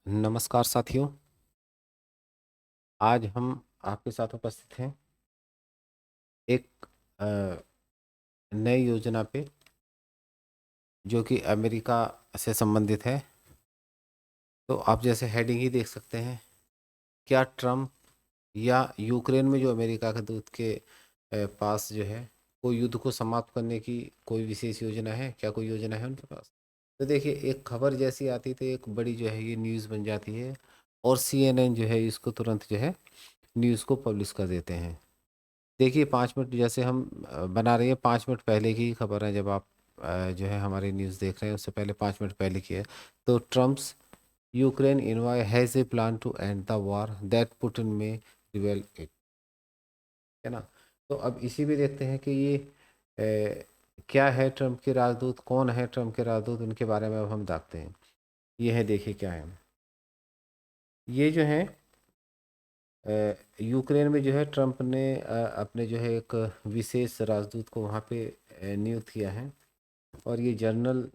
नमस्कार साथियों। आज हम आपके साथ उपस्थित हैं एक अ, नई योजना पे जो कि अमेरिका से संबंधित है। तो आप जैसे हेडिंग ही देख सकते हैं, क्या ट्रम्प या यूक्रेन में जो अमेरिका के दूत के पास जो है कोई युद्ध को समाप्त करने की कोई विशेष योजना है? क्या कोई योजना है उनके पास? तो देखिए, एक खबर जैसी आती तो एक बड़ी जो है ये न्यूज़ बन जाती है और CNN जो है इसको तुरंत जो है न्यूज़ को पब्लिश कर देते हैं। देखिए, 5 मिनट जैसे हम बना रही है, 5 मिनट पहले की खबर है। जब आप जो है हमारी न्यूज़ देख रहे हैं उससे पहले 5 मिनट पहले की है। तो Trump's Ukraine envoy has a plan to end the war that Putin may reveal it, है ना। तो अब इसी भी देखते हैं कि ये क्या है ट्रम्प के राजदूत, कौन है ट्रम्प के राजदूत, उनके बारे में अब हम देखते हैं। ये है, देखिए क्या है। ये जो है यूक्रेन में जो है ट्रम्प ने अपने जो है एक विशेष राजदूत को वहाँ पे नियुक्त किया है। और ये जनरल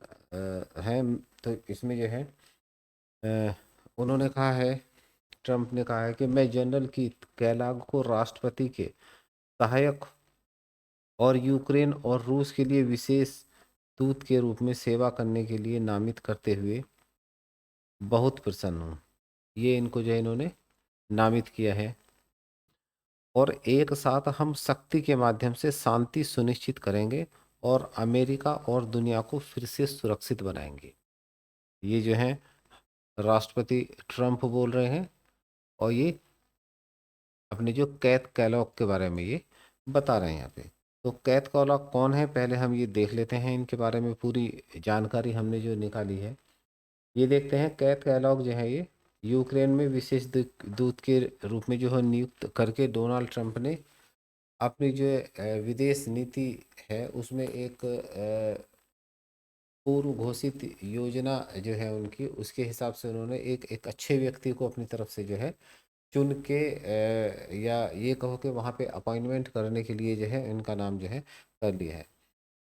है। तो इसमें जो है अ, उन्होंने कहा है, ट्रम्प ने कहा है कि मैं जनरल कीथ केलॉग को राष्ट्रपति के सहायक और यूक्रेन और रूस के लिए विशेष दूत के रूप में सेवा करने के लिए नामित करते हुए बहुत प्रसन्न हूँ। ये इनको जो है इन्होंने नामित किया है और एक साथ हम शक्ति के माध्यम से शांति सुनिश्चित करेंगे और अमेरिका और दुनिया को फिर से सुरक्षित बनाएंगे। ये जो है राष्ट्रपति ट्रम्प बोल रहे हैं और ये अपने जो कैथ कैलॉग के बारे में ये बता रहे हैं यहाँ पे। तो कैथ कैलॉग कौन है, पहले हम ये देख लेते हैं। इनके बारे में पूरी जानकारी हमने जो निकाली है ये देखते हैं। कैथ कैलॉग जो है ये यूक्रेन में विशेष दूत के रूप में जो है नियुक्त करके डोनाल्ड ट्रंप ने अपनी जो विदेश नीति है उसमें एक पूर्व घोषित योजना जो है उनकी, उसके हिसाब से उन्होंने एक एक अच्छे व्यक्ति को अपनी तरफ से जो है चुन के या ये कहो कि वहाँ पे अपॉइंटमेंट करने के लिए जो है इनका नाम जो है कर लिया है।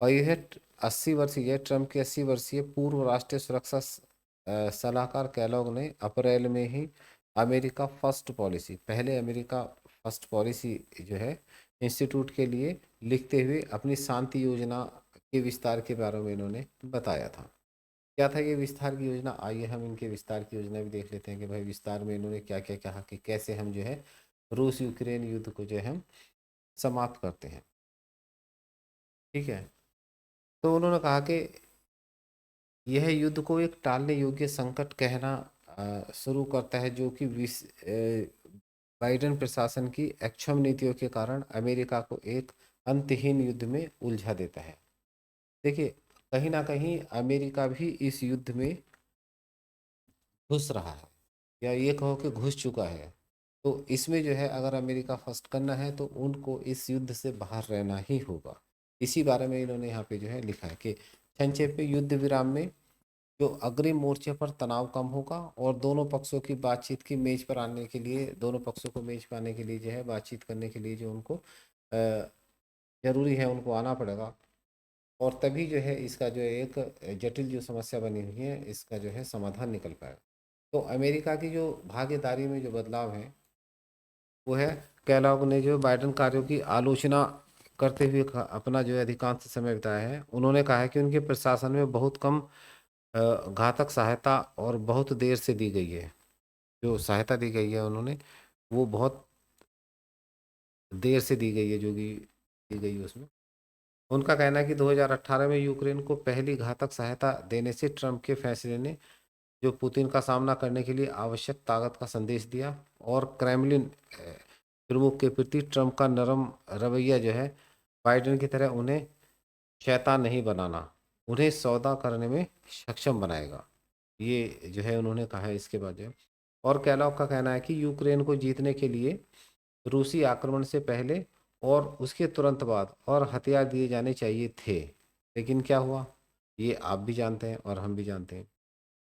और यह 80 वर्षीय ट्रम्प के 80 वर्षीय पूर्व राष्ट्रीय सुरक्षा सलाहकार कैलॉग ने अप्रैल में ही अमेरिका फर्स्ट पॉलिसी, पहले अमेरिका फर्स्ट पॉलिसी जो है इंस्टीट्यूट के लिए लिखते हुए अपनी शांति योजना के विस्तार के बारे में इन्होंने बताया था। क्या था ये विस्तार की योजना? आइए हम इनके विस्तार की योजना भी देख लेते हैं कि भाई विस्तार में इन्होंने क्या क्या कहा कि कैसे हम जो है रूस यूक्रेन युद्ध को जो है हम समाप्त करते हैं। ठीक है। तो उन्होंने कहा कि यह युद्ध को एक टालने योग्य संकट कहना शुरू करता है जो कि बाइडेन प्रशासन की अक्षम नीतियों के कारण अमेरिका को एक अंतहीन युद्ध में उलझा देता है। देखिए, कहीं ना कहीं अमेरिका भी इस युद्ध में घुस रहा है, या ये कहो कि घुस चुका है। तो इसमें जो है अगर अमेरिका फर्स्ट करना है तो उनको इस युद्ध से बाहर रहना ही होगा। इसी बारे में इन्होंने यहाँ पे जो है लिखा है कि संक्षेप में युद्ध विराम में जो अग्रिम मोर्चे पर तनाव कम होगा और दोनों पक्षों की बातचीत की मेज पर आने के लिए, दोनों पक्षों को मेज पर आने के लिए जो है बातचीत करने के लिए जो उनको जरूरी है उनको आना पड़ेगा। और तभी जो है इसका जो एक जटिल जो समस्या बनी हुई है इसका जो है समाधान निकल पाएगा। तो अमेरिका की जो भागीदारी में जो बदलाव है वो है, कैलॉग ने जो बाइडेन कार्यों की आलोचना करते हुए अपना जो है अधिकांश समय बिताया है। उन्होंने कहा है कि उनके प्रशासन में बहुत कम घातक सहायता और बहुत देर से दी गई है। जो सहायता दी गई है उन्होंने, वो बहुत देर से दी गई है जो कि दी गई है उसमें। उनका कहना है कि 2018 में यूक्रेन को पहली घातक सहायता देने से ट्रंप के फैसले ने जो पुतिन का सामना करने के लिए आवश्यक ताकत का संदेश दिया और क्रेमलिन प्रमुख के प्रति ट्रंप का नरम रवैया जो है बाइडेन की तरह उन्हें शैतान नहीं बनाना, उन्हें सौदा करने में सक्षम बनाएगा। ये जो है उन्होंने कहा है। इसके बाद जो है, और कैलॉग का कहना है कि यूक्रेन को जीतने के लिए रूसी आक्रमण से पहले और उसके तुरंत बाद और हथियार दिए जाने चाहिए थे, लेकिन क्या हुआ ये आप भी जानते हैं और हम भी जानते हैं।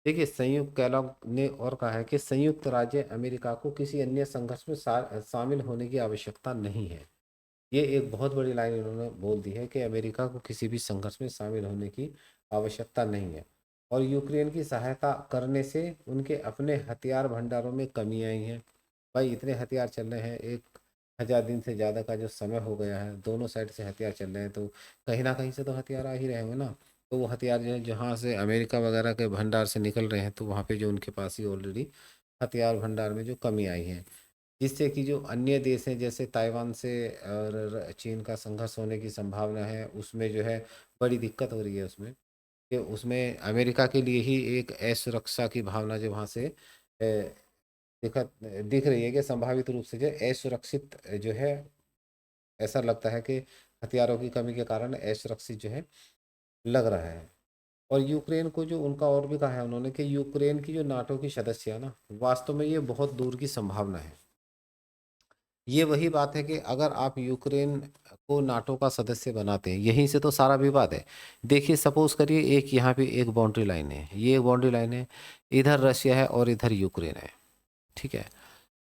देखिए, संयुक्त कैलॉग ने और कहा है कि संयुक्त राज्य अमेरिका को किसी अन्य संघर्ष में शामिल होने की आवश्यकता नहीं है। ये एक बहुत बड़ी लाइन इन्होंने बोल दी है कि अमेरिका को किसी भी संघर्ष में शामिल होने की आवश्यकता नहीं है। और यूक्रेन की सहायता करने से उनके अपने हथियार भंडारों में कमी आई है। भाई इतने हथियार चल रहे हैं, 1,000 दिन से ज़्यादा का जो समय हो गया है, दोनों साइड से हथियार चल रहे हैं, तो कहीं ना कहीं से तो हथियार आ ही रहे होंगे ना। तो वो हथियार जो है जहाँ से अमेरिका वगैरह के भंडार से निकल रहे हैं, तो वहाँ पे जो उनके पास ही ऑलरेडी हथियार भंडार में जो कमी आई है, जिससे कि जो अन्य देश हैं जैसे ताइवान से और चीन का संघर्ष होने की संभावना है, उसमें जो है बड़ी दिक्कत हो रही है उसमें, कि उसमें अमेरिका के लिए ही एक असुरक्षा की भावना जो वहाँ से दिक्कत दिख रही है, कि संभावित रूप से जो असुरक्षित जो है, ऐसा लगता है कि हथियारों की कमी के कारण असुरक्षित जो है लग रहा है। और यूक्रेन को जो उनका और भी कहा है उन्होंने कि यूक्रेन की जो नाटो की सदस्य है ना, वास्तव में ये बहुत दूर की संभावना है। ये वही बात है कि अगर आप यूक्रेन को नाटो का सदस्य बनाते हैं, यहीं से तो सारा विवाद है। देखिए सपोज करिए एक यहाँ पे एक बाउंड्री लाइन है, ये एक बाउंड्री लाइन है, इधर रशिया है और इधर यूक्रेन है, ठीक है।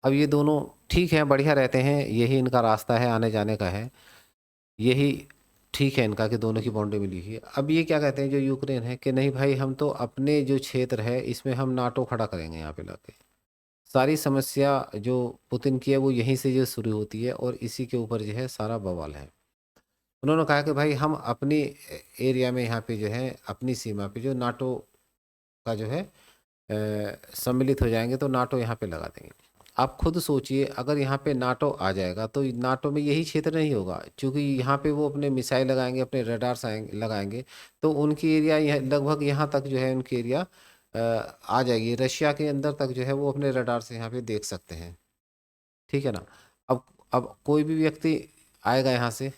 अब ये दोनों ठीक है, बढ़िया रहते हैं, यही इनका रास्ता है आने जाने का है, यही ठीक है इनका कि दोनों की बाउंड्री मिली हुई है। अब ये क्या कहते हैं जो यूक्रेन है कि नहीं भाई, हम तो अपने जो क्षेत्र है इसमें हम नाटो खड़ा करेंगे यहाँ पे लाके। सारी समस्या जो पुतिन की है वो यहीं से जो शुरू होती है, और इसी के ऊपर जो है सारा बवाल है। उन्होंने कहा कि भाई हम अपनी एरिया में यहाँ पे जो है अपनी सीमा पे जो नाटो का जो है सम्मिलित हो जाएंगे, तो नाटो यहाँ पे लगा देंगे। आप खुद सोचिए अगर यहाँ पे नाटो आ जाएगा तो नाटो में यही क्षेत्र नहीं होगा, क्योंकि यहाँ पे वो अपने मिसाइल लगाएंगे, अपने रडार्स लगाएंगे, तो उनकी एरिया लगभग यहाँ तक जो है उनकी एरिया आ जाएगी, रशिया के अंदर तक जो है वो अपने रडार से यहाँ पे देख सकते हैं, ठीक है ना। अब अब कोई भी व्यक्ति आएगा यहाँ से,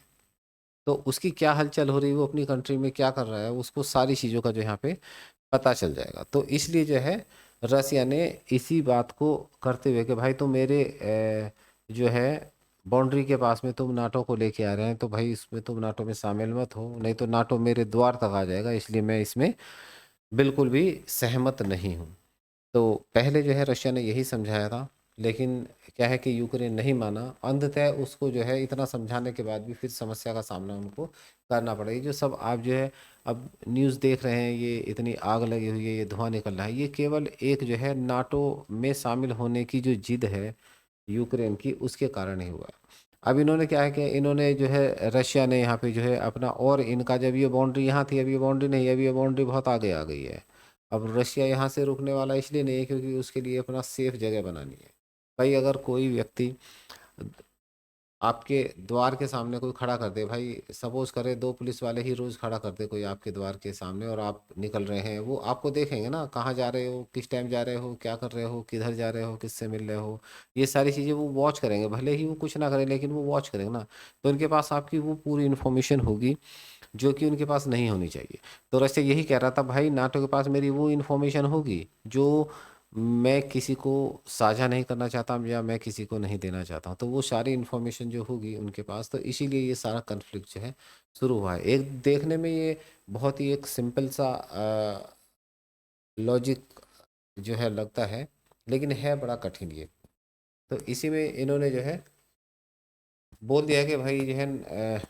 तो उसकी क्या हलचल हो रही है, वो अपनी कंट्री में क्या कर रहा है, उसको सारी चीज़ों का जो यहाँ पे पता चल जाएगा। तो इसलिए जो है रसिया ने इसी बात को करते हुए कि भाई तुम मेरे जो है बाउंड्री के पास में तुम नाटो को लेके आ रहे हैं, तो भाई इसमें तुम नाटो में शामिल मत हो, नहीं तो नाटो मेरे द्वार तक आ जाएगा, इसलिए मैं इसमें बिल्कुल भी सहमत नहीं हूँ। तो पहले जो है रशिया ने यही समझाया था, लेकिन क्या है कि यूक्रेन नहीं माना। अंततः उसको जो है इतना समझाने के बाद भी फिर समस्या का सामना उनको करना पड़ा। ये जो सब आप जो है अब न्यूज़ देख रहे हैं, ये इतनी आग लगी हुई है, ये धुआं निकल रहा है, ये केवल एक जो है नाटो में शामिल होने की जो जिद है यूक्रेन की, उसके कारण ही हुआ। अब इन्होंने क्या है कि इन्होंने जो है रशिया ने यहाँ पे जो है अपना, और इनका जब ये बाउंड्री यहाँ थी, अब ये बाउंड्री नहीं है, अब ये बाउंड्री बहुत आगे आ गई है। अब रशिया यहाँ से रुकने वाला इसलिए नहीं है क्योंकि उसके लिए अपना सेफ जगह बनानी है। भाई अगर कोई व्यक्ति आपके द्वार के सामने कोई खड़ा कर दे, भाई सपोज करे 2 पुलिस वाले ही रोज खड़ा कर दे कोई आपके द्वार के सामने, और आप निकल रहे हैं, वो आपको देखेंगे ना कहाँ जा रहे हो, किस टाइम जा रहे हो, क्या कर रहे हो, किधर जा रहे हो, किससे मिल रहे हो, ये सारी चीज़ें वो वॉच करेंगे, भले ही वो कुछ ना करें लेकिन वो वॉच करेंगे ना। तो उनके पास आपकी वो पूरी इन्फॉर्मेशन होगी जो कि उनके पास नहीं होनी चाहिए। तो रशिया यही कह रहा था, भाई नाटो के पास मेरी वो इन्फॉर्मेशन होगी जो मैं किसी को साझा नहीं करना चाहता, या मैं किसी को नहीं देना चाहता हूँ, तो वो सारी इन्फॉर्मेशन जो होगी उनके पास, तो इसीलिए ये सारा कन्फ्लिक्ट जो है शुरू हुआ है। एक देखने में ये बहुत ही एक सिंपल सा लॉजिक जो है लगता है, लेकिन है बड़ा कठिन ये। तो इसी में इन्होंने जो है बोल दिया कि भाई जो है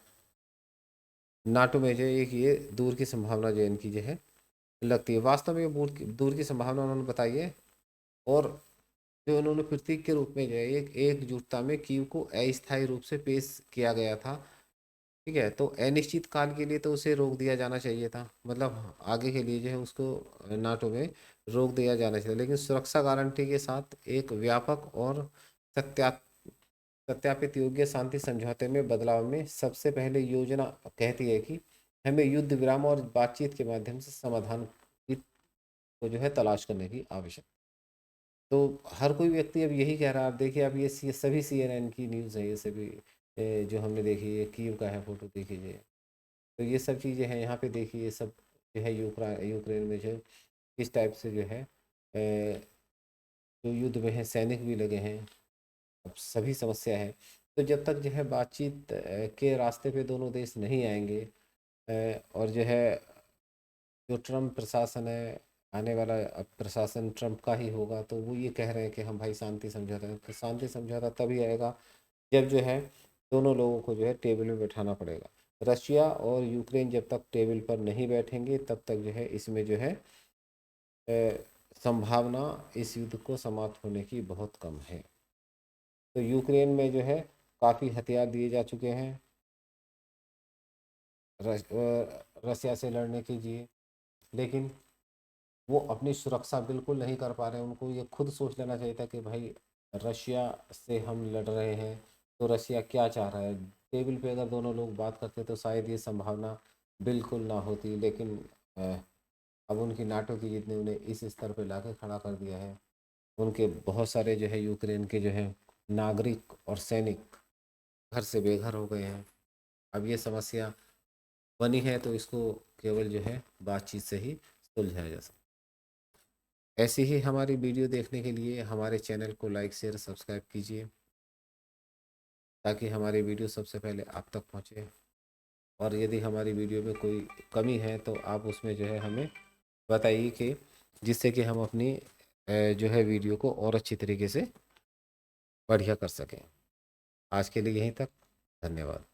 नाटो में जो है एक ये दूर की संभावना जो है इनकी जो है लगती है। वास्तव में ये दूर की संभावना उन्होंने बताई है, और जो उन्होंने प्रतीक के रूप में जो है एक एकजुटता में कीव को अस्थायी रूप से पेश किया गया था, ठीक है। तो अनिश्चित काल के लिए तो उसे रोक दिया जाना चाहिए था, मतलब आगे के लिए जो है उसको नाटो में रोक दिया जाना चाहिए, लेकिन सुरक्षा गारंटी के साथ एक व्यापक और सत्या सत्यापित योग्य शांति समझौते में बदलाव में सबसे पहले योजना कहती है कि हमें युद्ध विराम और बातचीत के माध्यम से समाधान की को जो है तलाश करने की आवश्यकता। तो हर कोई व्यक्ति अब यही कह रहा है। आप देखिए, अब ये सभी CNN की न्यूज़ है, ये सभी जो हमने देखी, ये कीव का है फोटो देख लीजिए। तो ये सब चीज़ें हैं यहाँ पे देखिए, ये सब जो है यूक्रेन में जो किस टाइप से जो है जो युद्ध में है, सैनिक भी लगे हैं, अब सभी समस्या है। तो जब तक जो है बातचीत के रास्ते पे दोनों देश नहीं आएंगे, और जो है जो ट्रम्प प्रशासन है, आने वाला अब प्रशासन ट्रम्प का ही होगा, तो वो ये कह रहे हैं कि हम भाई शांति समझौता है। तो शांति समझौता तभी आएगा जब जो है दोनों लोगों को जो है टेबल में बैठाना पड़ेगा। रशिया और यूक्रेन जब तक टेबल पर नहीं बैठेंगे तब तक जो है इसमें जो है संभावना इस युद्ध को समाप्त होने की बहुत कम है। तो यूक्रेन में जो है काफ़ी हथियार दिए जा चुके हैं रसिया से लड़ने के लिए, लेकिन वो अपनी सुरक्षा बिल्कुल नहीं कर पा रहे हैं। उनको ये खुद सोच लेना चाहिए था कि भाई रशिया से हम लड़ रहे हैं तो रशिया क्या चाह रहा है। टेबल पे अगर दोनों लोग बात करते तो शायद ये संभावना बिल्कुल ना होती, लेकिन अब उनकी नाटो की जीत ने उन्हें इस स्तर पे लाके खड़ा कर दिया है। उनके बहुत सारे जो है यूक्रेन के जो है नागरिक और सैनिक घर से बेघर हो गए हैं। अब ये समस्या बनी है तो इसको केवल जो है बातचीत से ही सुलझाया जा सकता है। ऐसी ही हमारी वीडियो देखने के लिए हमारे चैनल को लाइक शेयर सब्सक्राइब कीजिए, ताकि हमारी वीडियो सबसे पहले आप तक पहुँचे। और यदि हमारी वीडियो में कोई कमी है तो आप उसमें जो है हमें बताइए, कि जिससे कि हम अपनी जो है वीडियो को और अच्छी तरीके से बढ़िया कर सकें। आज के लिए यहीं तक, धन्यवाद।